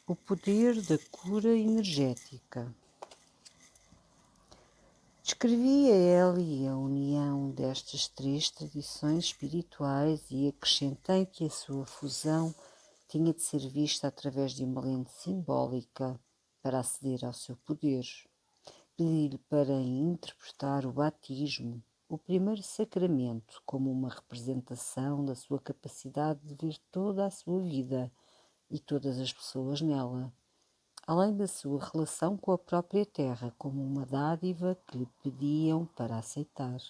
O poder da cura energética. Descrevi a Ellie a união destas três tradições espirituais e acrescentei que a sua fusão tinha de ser vista através de uma lente simbólica para aceder ao seu poder. Pedi-lhe para interpretar o batismo, o primeiro sacramento, como uma representação da sua capacidade de ver toda a sua vida e todas as pessoas nela, além da sua relação com a própria terra, como uma dádiva que lhe pediam para aceitar.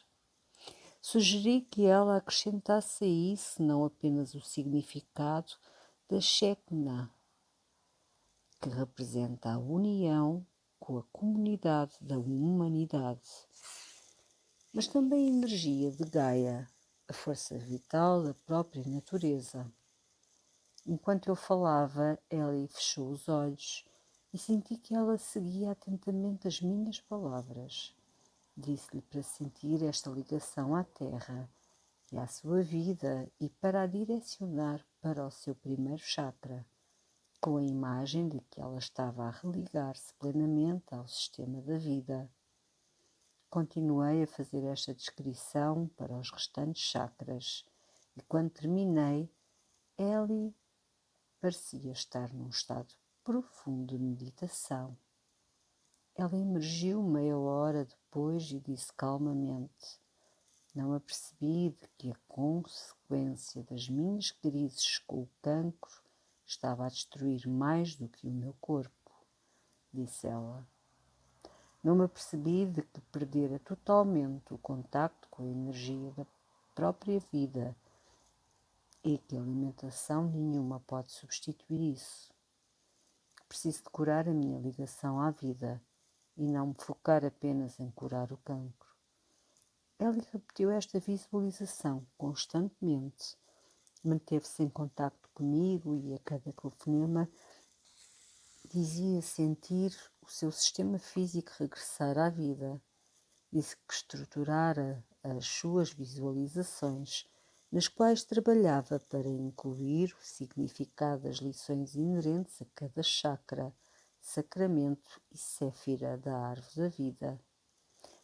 Sugeri que ela acrescentasse a isso não apenas o significado da Shekinah, que representa a união com a comunidade da humanidade, mas também a energia de Gaia, a força vital da própria natureza. Enquanto eu falava, Ellie fechou os olhos e senti que ela seguia atentamente as minhas palavras. Disse-lhe para sentir esta ligação à terra e à sua vida e para a direcionar para o seu primeiro chakra, com a imagem de que ela estava a religar-se plenamente ao sistema da vida. Continuei a fazer esta descrição para os restantes chakras e quando terminei, Ellie parecia estar num estado profundo de meditação. Ela emergiu meia hora depois e disse calmamente: não apercebi de que a consequência das minhas crises com o cancro estava a destruir mais do que o meu corpo, disse ela. Não me apercebi de que perdera totalmente o contacto com a energia da própria vida e que alimentação nenhuma pode substituir isso. Preciso de curar a minha ligação à vida e não me focar apenas em curar o cancro. Ellie repetiu esta visualização constantemente. Manteve-se em contacto comigo e a cada telefonema dizia sentir o seu sistema físico regressar à vida. Disse que estruturara as suas visualizações, nas quais trabalhava para incluir o significado das lições inerentes a cada chakra, sacramento e séfira da árvore da vida.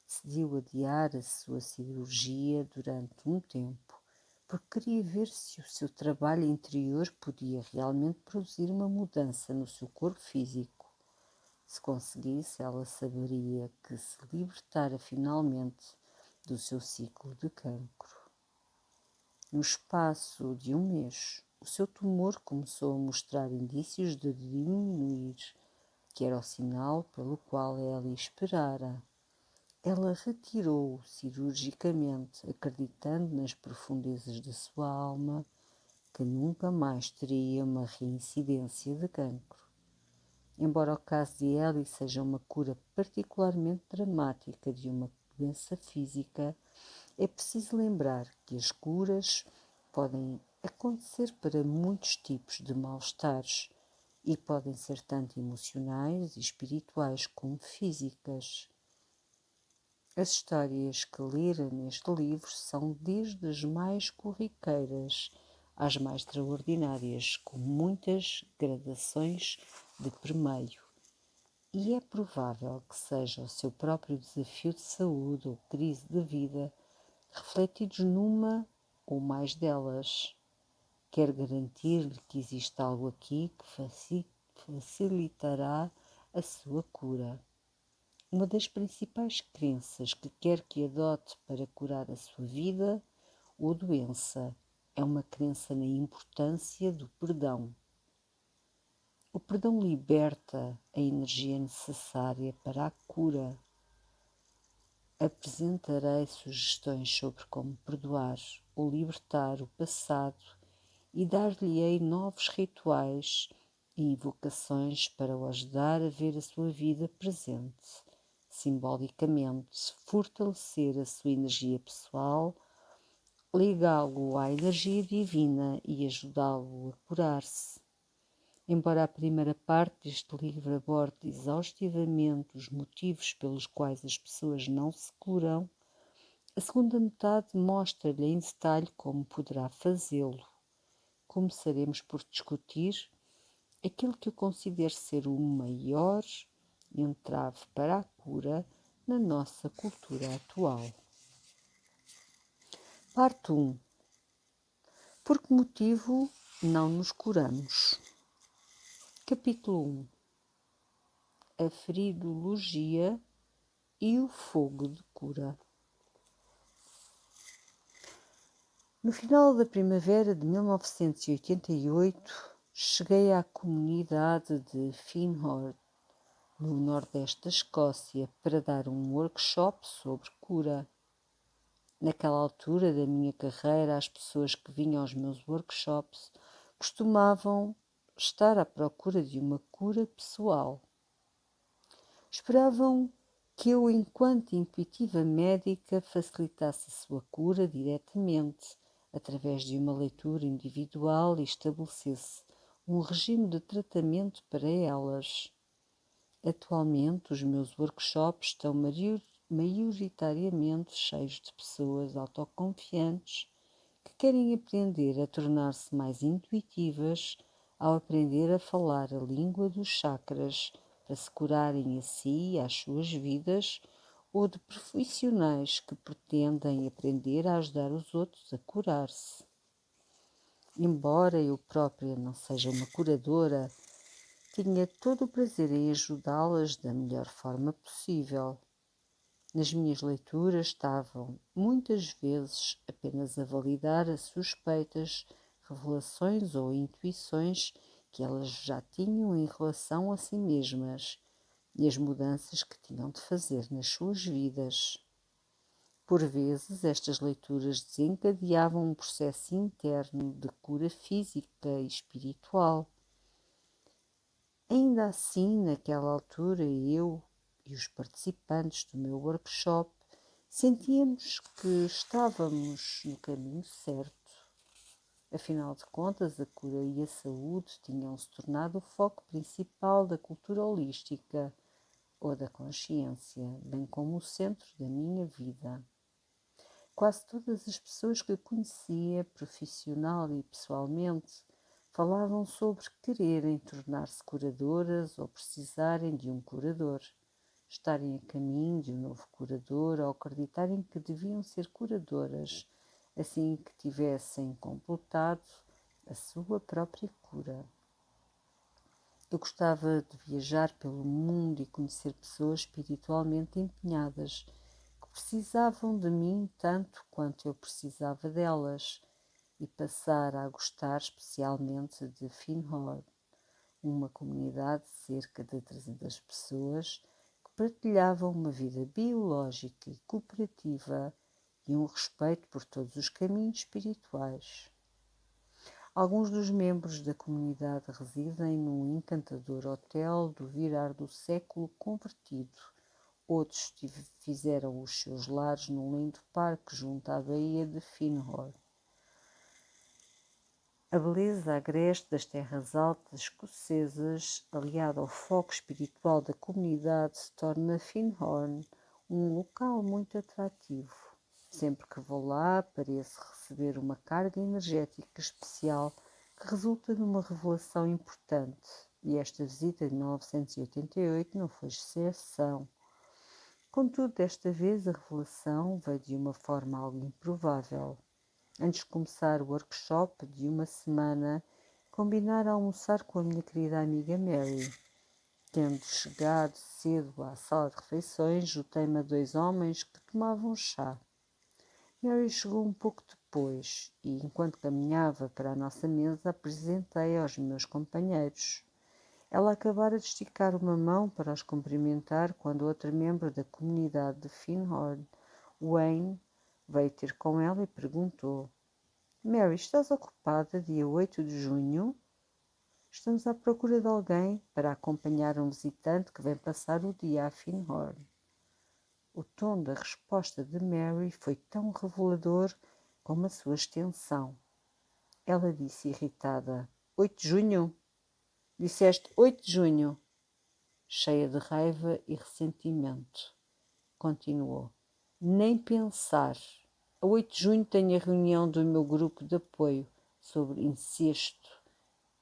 Decidiu adiar a sua cirurgia durante um tempo, porque queria ver se o seu trabalho interior podia realmente produzir uma mudança no seu corpo físico. Se conseguisse, ela saberia que se libertara finalmente do seu ciclo de cancro. No espaço de um mês, o seu tumor começou a mostrar indícios de diminuir, que era o sinal pelo qual ela esperara. Ela retirou-o cirurgicamente, acreditando nas profundezas da sua alma que nunca mais teria uma reincidência de cancro. Embora o caso de Ellie seja uma cura particularmente dramática de uma doença física, é preciso lembrar que as curas podem acontecer para muitos tipos de mal-estares e podem ser tanto emocionais e espirituais como físicas. As histórias que leram neste livro são desde as mais corriqueiras às mais extraordinárias, com muitas gradações de permeio. E é provável que seja o seu próprio desafio de saúde ou crise de vida refletidos numa ou mais delas. Quero garantir-lhe que existe algo aqui que facilitará a sua cura. Uma das principais crenças que quer que adote para curar a sua vida ou doença é uma crença na importância do perdão. O perdão liberta a energia necessária para a cura. Apresentarei sugestões sobre como perdoar ou libertar o passado e dar-lhe-ei novos rituais e invocações para o ajudar a ver a sua vida presente. Simbolicamente, fortalecer a sua energia pessoal, ligá-lo à energia divina e ajudá-lo a curar-se. Embora a primeira parte deste livro aborde exaustivamente os motivos pelos quais as pessoas não se curam, a segunda metade mostra-lhe em detalhe como poderá fazê-lo. Começaremos por discutir aquilo que eu considero ser o maior entrave para a cura na nossa cultura atual. Parte 1. Por que motivo não nos curamos? Capítulo 1. A feridologia e o fogo de cura. No final da primavera de 1988, cheguei à comunidade de Findhorn, no nordeste da Escócia, para dar um workshop sobre cura. Naquela altura da minha carreira, as pessoas que vinham aos meus workshops costumavam estar à procura de uma cura pessoal. Esperavam que eu, enquanto intuitiva médica, facilitasse a sua cura diretamente, através de uma leitura individual e estabelecesse um regime de tratamento para elas. Atualmente, os meus workshops estão maioritariamente cheios de pessoas autoconfiantes que querem aprender a tornar-se mais intuitivas ao aprender a falar a língua dos chakras para se curarem a si e às suas vidas, ou de profissionais que pretendem aprender a ajudar os outros a curar-se. Embora eu própria não seja uma curadora, tinha todo o prazer em ajudá-las da melhor forma possível. Nas minhas leituras estavam, muitas vezes, apenas a validar as suspeitas, revelações ou intuições que elas já tinham em relação a si mesmas e as mudanças que tinham de fazer nas suas vidas. Por vezes, estas leituras desencadeavam um processo interno de cura física e espiritual. Ainda assim, naquela altura, eu e os participantes do meu workshop sentíamos que estávamos no caminho certo. Afinal de contas, a cura e a saúde tinham se tornado o foco principal da cultura holística ou da consciência, bem como o centro da minha vida. Quase todas as pessoas que eu conhecia, profissional e pessoalmente, falavam sobre quererem tornar-se curadoras ou precisarem de um curador, estarem a caminho de um novo curador ou acreditarem que deviam ser curadoras assim que tivessem completado a sua própria cura. Eu gostava de viajar pelo mundo e conhecer pessoas espiritualmente empenhadas que precisavam de mim tanto quanto eu precisava delas e passar a gostar especialmente de Findhorn, uma comunidade de cerca de 300 pessoas que partilhavam uma vida biológica e cooperativa e um respeito por todos os caminhos espirituais. Alguns dos membros da comunidade residem num encantador hotel do virar do século convertido. Outros fizeram os seus lares num lindo parque junto à baía de Findhorn. A beleza agreste das terras altas escocesas, aliada ao foco espiritual da comunidade, torna Findhorn um local muito atrativo. Sempre que vou lá, pareço receber uma carga energética especial que resulta numa revelação importante. E esta visita de 1988 não foi exceção. Contudo, desta vez a revelação veio de uma forma algo improvável. Antes de começar o workshop de uma semana, combinar almoçar com a minha querida amiga Mary. Tendo chegado cedo à sala de refeições, juntei-me a dois homens que tomavam chá. Mary chegou um pouco depois e, enquanto caminhava para a nossa mesa, apresentei aos meus companheiros. Ela acabara de esticar uma mão para os cumprimentar quando outro membro da comunidade de Findhorn, Wayne, veio ter com ela e perguntou: Mary, estás ocupada dia 8 de junho? Estamos à procura de alguém para acompanhar um visitante que vem passar o dia a Findhorn. O tom da resposta de Mary foi tão revelador como a sua extensão. Ela disse irritada: 8 de junho? Disseste 8 de junho? Cheia de raiva e ressentimento. Continuou: nem pensar. A 8 de junho tenho a reunião do meu grupo de apoio sobre incesto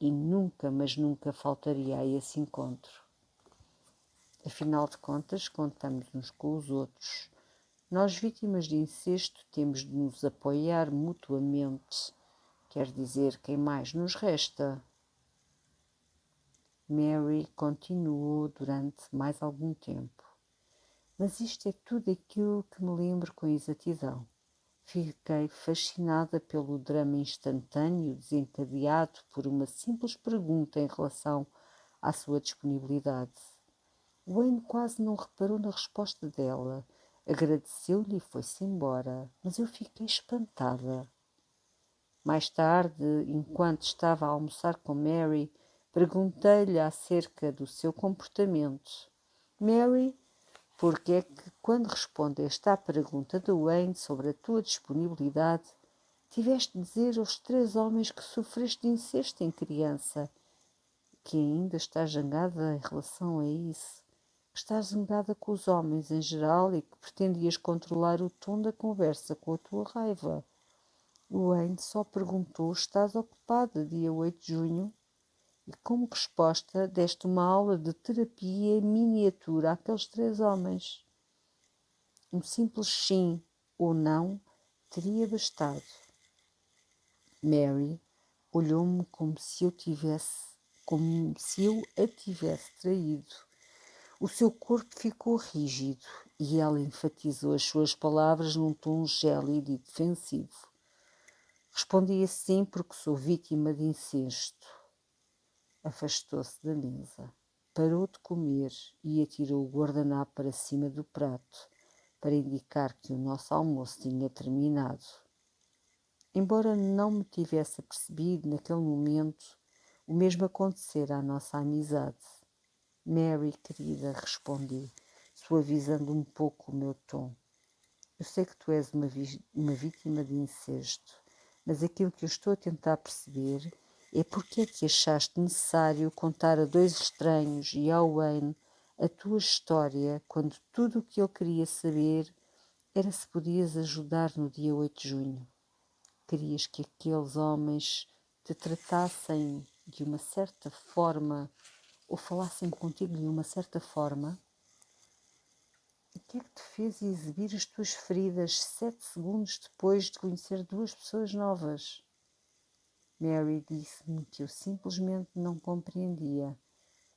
e nunca, mas nunca faltaria a esse encontro. Afinal de contas, contamos uns com os outros. Nós, vítimas de incesto, temos de nos apoiar mutuamente. Quer dizer, quem mais nos resta? Mary continuou durante mais algum tempo. Mas isto é tudo aquilo que me lembro com exatidão. Fiquei fascinada pelo drama instantâneo desencadeado por uma simples pergunta em relação à sua disponibilidade. Wayne quase não reparou na resposta dela. Agradeceu-lhe e foi-se embora, mas eu fiquei espantada. Mais tarde, enquanto estava a almoçar com Mary, perguntei-lhe acerca do seu comportamento. Mary, porque é que, quando respondeste à pergunta de Wayne sobre a tua disponibilidade, tiveste de dizer aos 3 homens que sofreste de incesto em criança, que ainda estás zangada em relação a isso, que estás zangada com os homens em geral e que pretendias controlar o tom da conversa com a tua raiva. Wayne só perguntou: estás ocupada, dia 8 de junho? E como resposta deste uma aula de terapia em miniatura àqueles 3 homens. Um simples sim ou não teria bastado. Mary olhou-me como se eu a tivesse traído. O seu corpo ficou rígido e ela enfatizou as suas palavras num tom gélido e defensivo. Respondi assim porque sou vítima de incesto. Afastou-se da mesa, parou de comer e atirou o guardanapo para cima do prato, para indicar que o nosso almoço tinha terminado. Embora não me tivesse apercebido naquele momento, o mesmo acontecera à nossa amizade. Mary, querida, respondi, suavizando um pouco o meu tom. Eu sei que tu és uma vítima de incesto, mas aquilo que eu estou a tentar perceber é porque é que achaste necessário contar a 2 estranhos e ao Wayne a tua história quando tudo o que ele queria saber era se podias ajudar no dia 8 de junho. Querias que aqueles homens te tratassem de uma certa forma ou falassem contigo de uma certa forma? O que é que te fez exibir as tuas feridas 7 segundos depois de conhecer 2 pessoas novas? Mary disse-me que eu simplesmente não compreendia,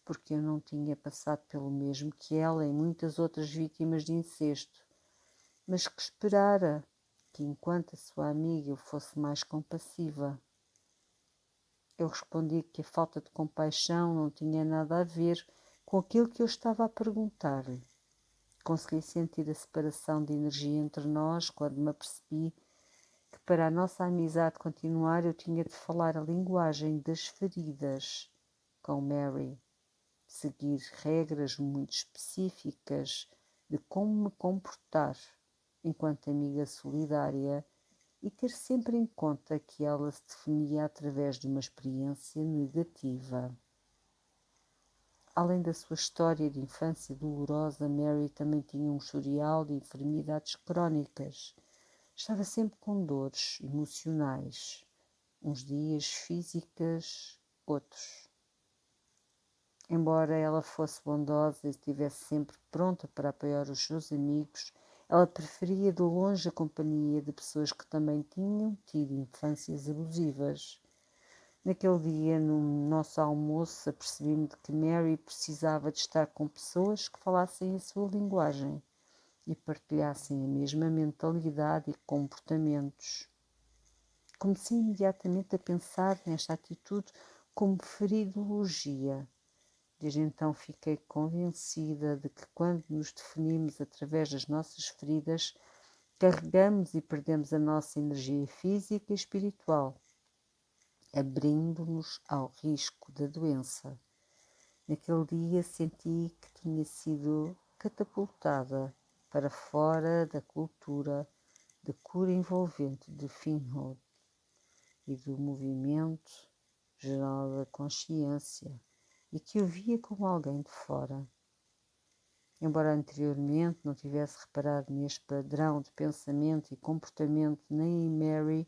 porque eu não tinha passado pelo mesmo que ela e muitas outras vítimas de incesto, mas que esperara que, enquanto a sua amiga, eu fosse mais compassiva. Eu respondi que a falta de compaixão não tinha nada a ver com aquilo que eu estava a perguntar-lhe. Consegui sentir a separação de energia entre nós quando me apercebi que para a nossa amizade continuar eu tinha de falar a linguagem das feridas com Mary, seguir regras muito específicas de como me comportar enquanto amiga solidária e ter sempre em conta que ela se definia através de uma experiência negativa. Além da sua história de infância dolorosa, Mary também tinha um historial de enfermidades crónicas. Estava sempre com dores emocionais, uns dias físicas, outros. Embora ela fosse bondosa e estivesse sempre pronta para apoiar os seus amigos, ela preferia de longe a companhia de pessoas que também tinham tido infâncias abusivas. Naquele dia, no nosso almoço, apercebi-me de que Mary precisava de estar com pessoas que falassem a sua linguagem e partilhassem a mesma mentalidade e comportamentos. Comecei imediatamente a pensar nesta atitude como feridologia. Desde então fiquei convencida de que quando nos definimos através das nossas feridas, carregamos e perdemos a nossa energia física e espiritual, abrindo-nos ao risco da doença. Naquele dia senti que tinha sido catapultada para fora da cultura de cura envolvente de Finrod e do movimento geral da consciência e que o via como alguém de fora. Embora anteriormente não tivesse reparado neste padrão de pensamento e comportamento nem em Mary,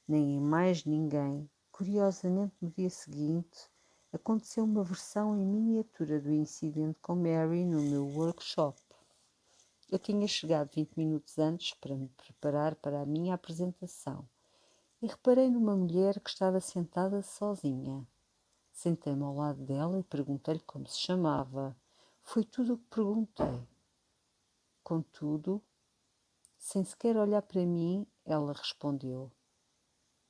nem em mais ninguém, Curiosamente, no dia seguinte, aconteceu uma versão em miniatura do incidente com Mary no meu workshop. Eu tinha chegado 20 minutos antes para me preparar para a minha apresentação e reparei numa mulher que estava sentada sozinha. Sentei-me ao lado dela e perguntei-lhe como se chamava. Foi tudo o que perguntei. Contudo, sem sequer olhar para mim, ela respondeu: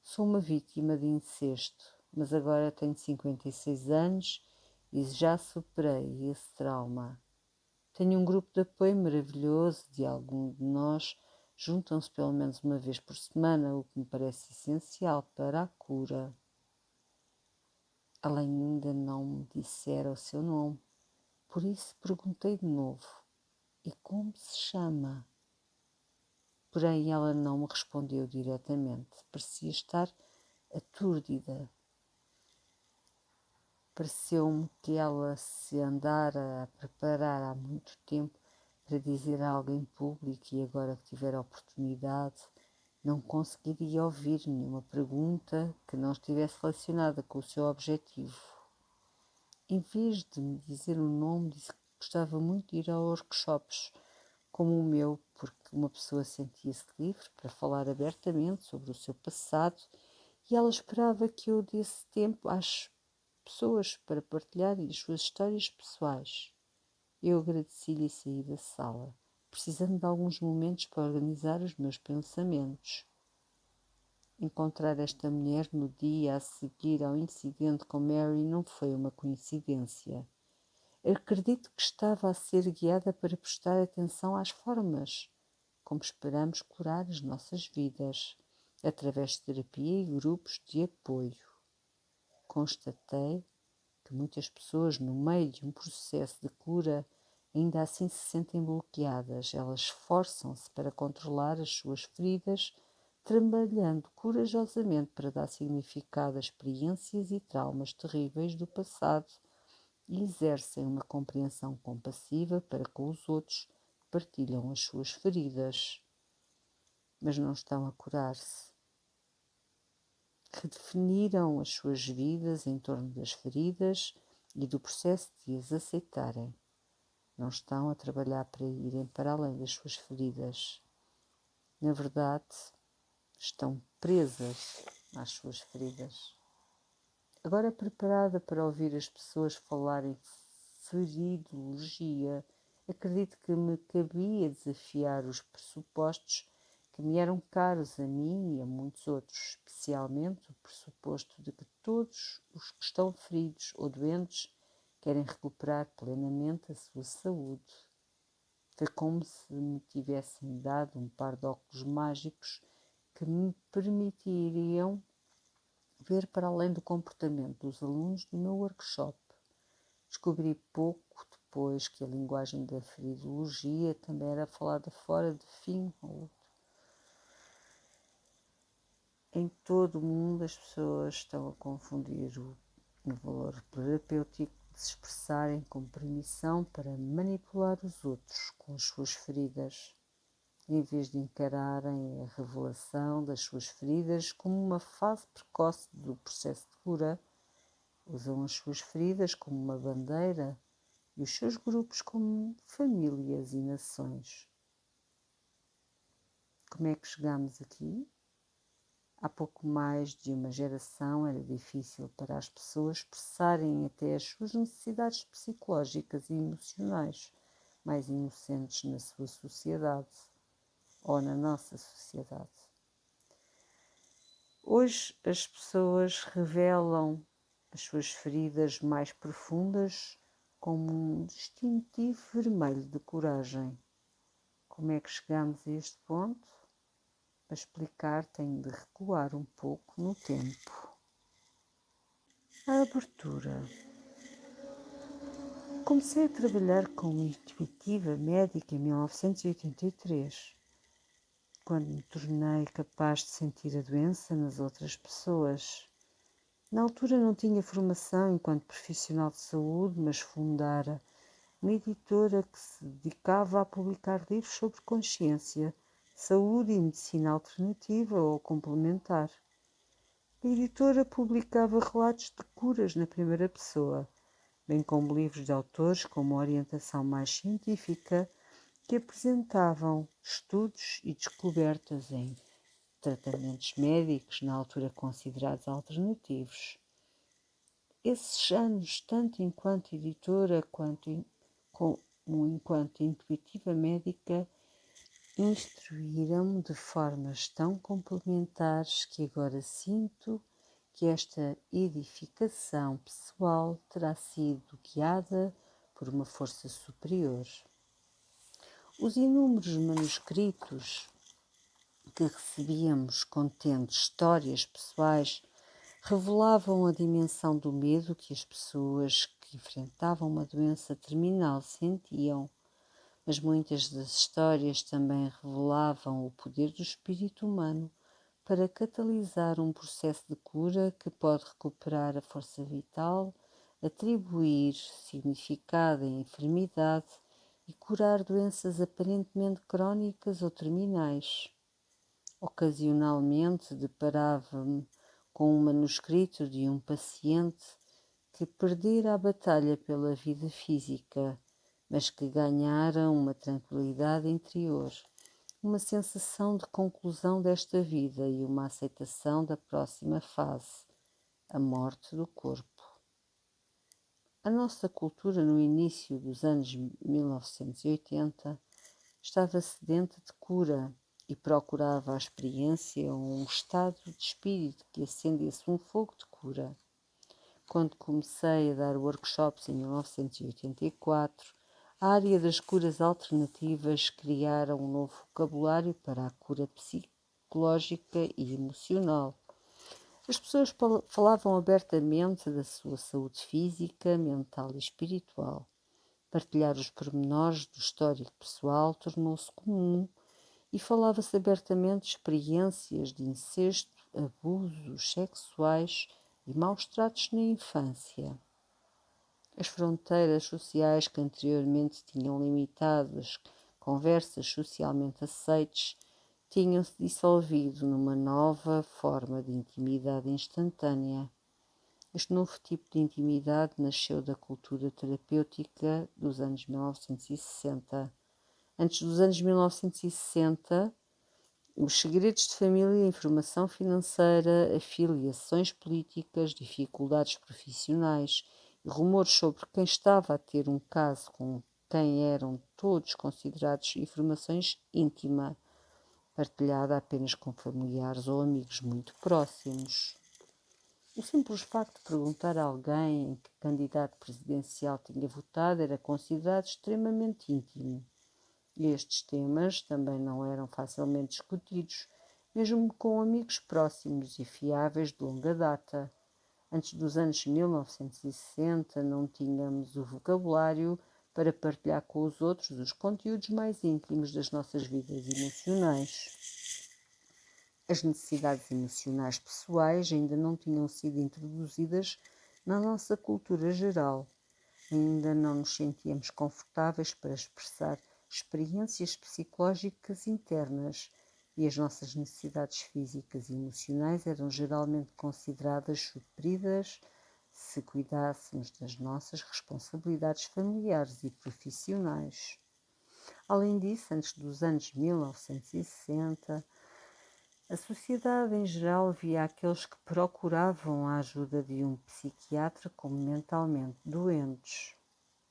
sou uma vítima de incesto, mas agora tenho 56 anos e já superei esse trauma. Tenho um grupo de apoio maravilhoso de alguns de nós juntam-se pelo menos uma vez por semana, o que me parece essencial para a cura. Ela ainda não me dissera o seu nome, por isso perguntei de novo: e como se chama? Porém, ela não me respondeu diretamente. Parecia estar aturdida. Pareceu-me que ela se andara a preparar há muito tempo para dizer algo em público e agora que tiver a oportunidade não conseguiria ouvir nenhuma pergunta que não estivesse relacionada com o seu objetivo. Em vez de me dizer o nome, disse que gostava muito de ir a workshops como o meu, porque uma pessoa sentia-se livre para falar abertamente sobre o seu passado e ela esperava que eu desse tempo às pessoas para partilharem as suas histórias pessoais. Eu agradeci-lhe e saí da sala, precisando de alguns momentos para organizar os meus pensamentos. Encontrar esta mulher no dia a seguir ao incidente com Mary não foi uma coincidência. Acredito que estava a ser guiada para prestar atenção às formas como esperamos curar as nossas vidas, através de terapia e grupos de apoio. Constatei que muitas pessoas, no meio de um processo de cura, ainda assim se sentem bloqueadas. Elas esforçam-se para controlar as suas feridas, trabalhando corajosamente para dar significado a experiências e traumas terríveis do passado e exercem uma compreensão compassiva para com os outros que partilham as suas feridas, mas não estão a curar-se. Redefiniram as suas vidas em torno das feridas e do processo de as aceitarem. Não estão a trabalhar para irem para além das suas feridas. Na verdade, estão presas às suas feridas. Agora preparada para ouvir as pessoas falarem feridologia, acredito que me cabia desafiar os pressupostos que me eram caros a mim e a muitos outros, especialmente o pressuposto de que todos os que estão feridos ou doentes querem recuperar plenamente a sua saúde. Foi como se me tivessem dado um par de óculos mágicos que me permitiriam ver para além do comportamento dos alunos do meu workshop. Descobri pouco depois que a linguagem da feridologia também era falada fora de Finhold. Em todo o mundo as pessoas estão a confundir o valor terapêutico de se expressarem com permissão para manipular os outros com as suas feridas, em vez de encararem a revelação das suas feridas como uma fase precoce do processo de cura. Usam as suas feridas como uma bandeira e os seus grupos como famílias e nações. Como é que chegamos aqui? Há pouco mais de uma geração era difícil para as pessoas expressarem até as suas necessidades psicológicas e emocionais mais inocentes na sua sociedade ou na nossa sociedade. Hoje as pessoas revelam as suas feridas mais profundas como um distintivo vermelho de coragem. Como é que chegamos a este ponto? Para explicar, tenho de recuar um pouco no tempo. A abertura. Comecei a trabalhar como intuitiva médica em 1983, quando me tornei capaz de sentir a doença nas outras pessoas. Na altura não tinha formação enquanto profissional de saúde, mas fundara uma editora que se dedicava a publicar livros sobre consciência, saúde e medicina alternativa ou complementar. A editora publicava relatos de curas na primeira pessoa, bem como livros de autores com uma orientação mais científica que apresentavam estudos e descobertas em tratamentos médicos na altura considerados alternativos. Esses anos, tanto enquanto editora como enquanto intuitiva médica, instruíram-me de formas tão complementares que agora sinto que esta edificação pessoal terá sido guiada por uma força superior. Os inúmeros manuscritos que recebíamos contendo histórias pessoais revelavam a dimensão do medo que as pessoas que enfrentavam uma doença terminal sentiam, mas muitas das histórias também revelavam o poder do espírito humano para catalisar um processo de cura que pode recuperar a força vital, atribuir significado à enfermidade e curar doenças aparentemente crónicas ou terminais. Ocasionalmente deparava-me com um manuscrito de um paciente que perdera a batalha pela vida física, mas que ganhara uma tranquilidade interior, uma sensação de conclusão desta vida e uma aceitação da próxima fase, a morte do corpo. A nossa cultura no início dos anos 1980 estava sedenta de cura e procurava a experiência ou um estado de espírito que acendesse um fogo de cura. Quando comecei a dar workshops em 1984, a área das curas alternativas criara um novo vocabulário para a cura psicológica e emocional. As pessoas falavam abertamente da sua saúde física, mental e espiritual. Partilhar os pormenores do histórico pessoal tornou-se comum e falava-se abertamente de experiências de incesto, abusos sexuais e maus tratos na infância. As fronteiras sociais que anteriormente tinham limitado as conversas socialmente aceites tinham-se dissolvido numa nova forma de intimidade instantânea. Este novo tipo de intimidade nasceu da cultura terapêutica dos anos 1960. Antes dos anos 1960, os segredos de família, informação financeira, afiliações políticas, dificuldades profissionais e rumores sobre quem estava a ter um caso com quem eram todos considerados informações íntima, partilhada apenas com familiares ou amigos muito próximos. O simples facto de perguntar a alguém em que candidato presidencial tinha votado era considerado extremamente íntimo. E estes temas também não eram facilmente discutidos, mesmo com amigos próximos e fiáveis de longa data. Antes dos anos 1960 não tínhamos o vocabulário para partilhar com os outros os conteúdos mais íntimos das nossas vidas emocionais. As necessidades emocionais pessoais ainda não tinham sido introduzidas na nossa cultura geral. Ainda não nos sentíamos confortáveis para expressar experiências psicológicas internas e as nossas necessidades físicas e emocionais eram geralmente consideradas supridas se cuidássemos das nossas responsabilidades familiares e profissionais. Além disso, antes dos anos 1960, a sociedade em geral via aqueles que procuravam a ajuda de um psiquiatra como mentalmente doentes.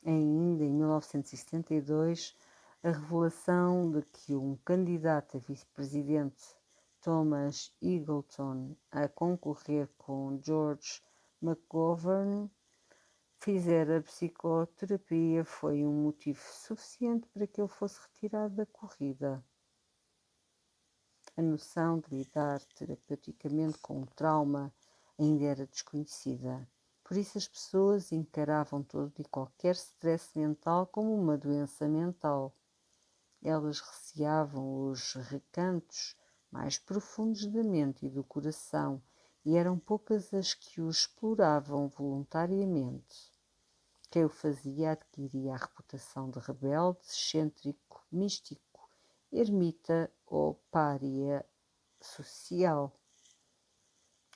Ainda em 1972, a revelação de que um candidato a vice-presidente, Thomas Eagleton, a concorrer com George McGovern, fizera psicoterapia foi um motivo suficiente para que ele fosse retirado da corrida. A noção de lidar terapeuticamente com o trauma ainda era desconhecida. Por isso as pessoas encaravam todo e qualquer stress mental como uma doença mental. Elas receavam os recantos mais profundos da mente e do coração e eram poucas as que o exploravam voluntariamente. Quem o fazia adquiria a reputação de rebelde, excêntrico, místico, ermita ou pária social.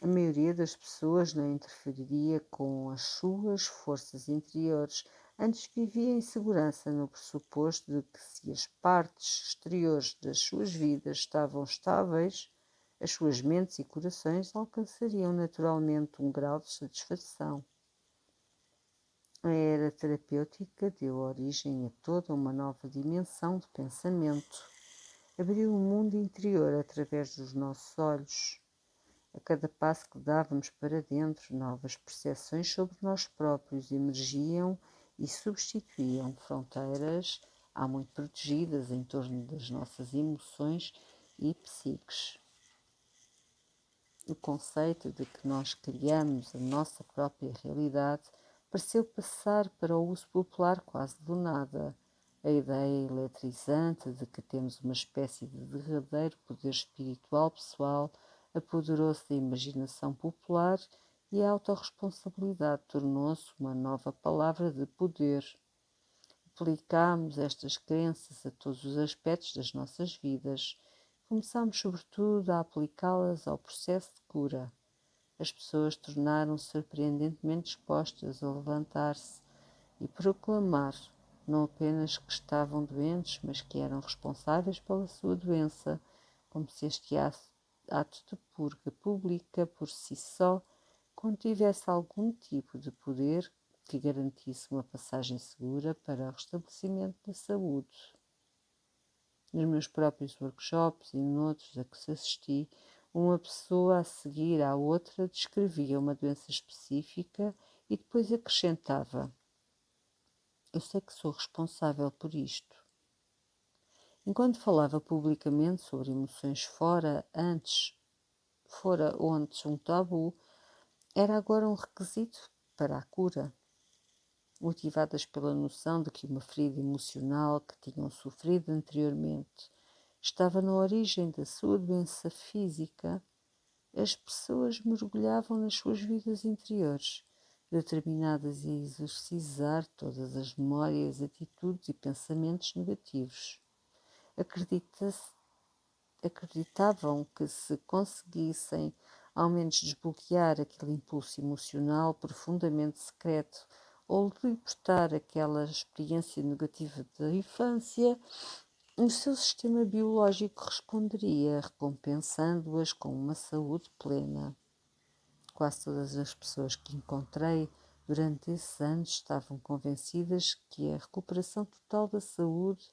A maioria das pessoas não interferiria com as suas forças interiores, antes vivia em segurança no pressuposto de que se as partes exteriores das suas vidas estavam estáveis, as suas mentes e corações alcançariam naturalmente um grau de satisfação. A era terapêutica deu origem a toda uma nova dimensão de pensamento. Abriu o mundo interior através dos nossos olhos. A cada passo que dávamos para dentro, novas percepções sobre nós próprios emergiam e substituíam fronteiras há muito protegidas em torno das nossas emoções e psiques. O conceito de que nós criamos a nossa própria realidade pareceu passar para o uso popular quase do nada. A ideia eletrizante de que temos uma espécie de derradeiro poder espiritual pessoal apoderou-se da imaginação popular e a autorresponsabilidade tornou-se uma nova palavra de poder. Aplicámos estas crenças a todos os aspectos das nossas vidas. Começámos, sobretudo, a aplicá-las ao processo de cura. As pessoas tornaram-se surpreendentemente dispostas a levantar-se e proclamar não apenas que estavam doentes, mas que eram responsáveis pela sua doença, como se este ato de purga pública por si só contivesse algum tipo de poder que garantisse uma passagem segura para o restabelecimento da saúde. Nos meus próprios workshops e noutros a que se assisti, uma pessoa a seguir à outra descrevia uma doença específica e depois acrescentava: eu sei que sou responsável por isto. Enquanto falava publicamente sobre emoções fora antes um tabu, era agora um requisito para a cura. Motivadas pela noção de que uma ferida emocional que tinham sofrido anteriormente estava na origem da sua doença física, as pessoas mergulhavam nas suas vidas interiores, determinadas a exorcizar todas as memórias, atitudes e pensamentos negativos. Acreditavam que se conseguissem ao menos desbloquear aquele impulso emocional profundamente secreto ou libertar aquela experiência negativa da infância, o seu sistema biológico responderia, recompensando-as com uma saúde plena. Quase todas as pessoas que encontrei durante esses anos estavam convencidas que a recuperação total da saúde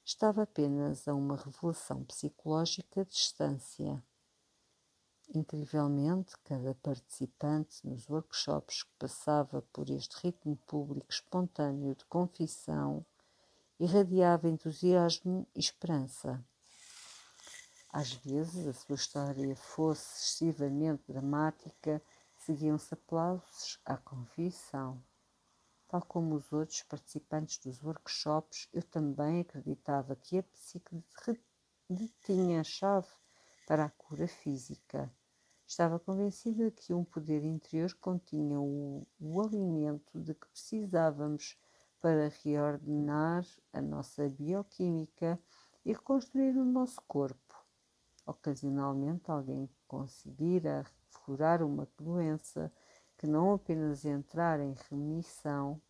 estava apenas a uma revelação psicológica de distância. Incrivelmente, cada participante nos workshops que passava por este ritmo público espontâneo de confissão irradiava entusiasmo e esperança. Às vezes, a sua história fosse excessivamente dramática, seguiam-se aplausos à confissão. Tal como os outros participantes dos workshops, eu também acreditava que a psique detinha a chave para a cura física. Estava convencida que um poder interior continha o alimento de que precisávamos para reordenar a nossa bioquímica e reconstruir o nosso corpo. Ocasionalmente, alguém conseguira curar uma doença que não apenas entrar em remissão,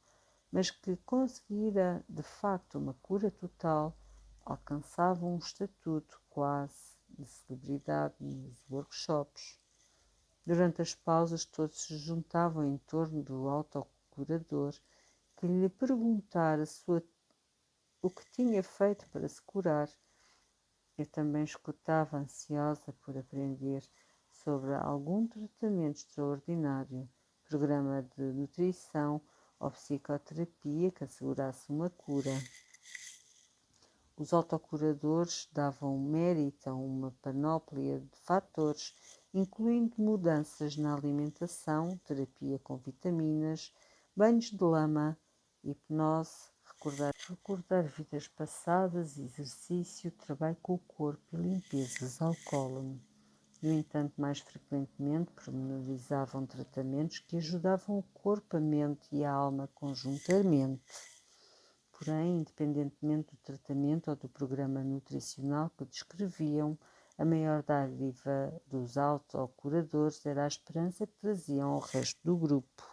mas que conseguira de facto uma cura total, alcançava um estatuto quase de celebridade nos workshops. Durante as pausas, todos se juntavam em torno do autocurador, que lhe perguntara o que tinha feito para se curar. Eu também escutava, ansiosa por aprender sobre algum tratamento extraordinário, programa de nutrição ou psicoterapia que assegurasse uma cura. Os autocuradores davam mérito a uma panóplia de fatores, incluindo mudanças na alimentação, terapia com vitaminas, banhos de lama, hipnose, recordar vidas passadas, exercício, trabalho com o corpo e limpezas ao cólon. No entanto, mais frequentemente pormenorizavam tratamentos que ajudavam o corpo, a mente e a alma conjuntamente. Porém, independentemente do tratamento ou do programa nutricional que descreviam, A maior dádiva dos autocuradores era a esperança que traziam ao resto do grupo.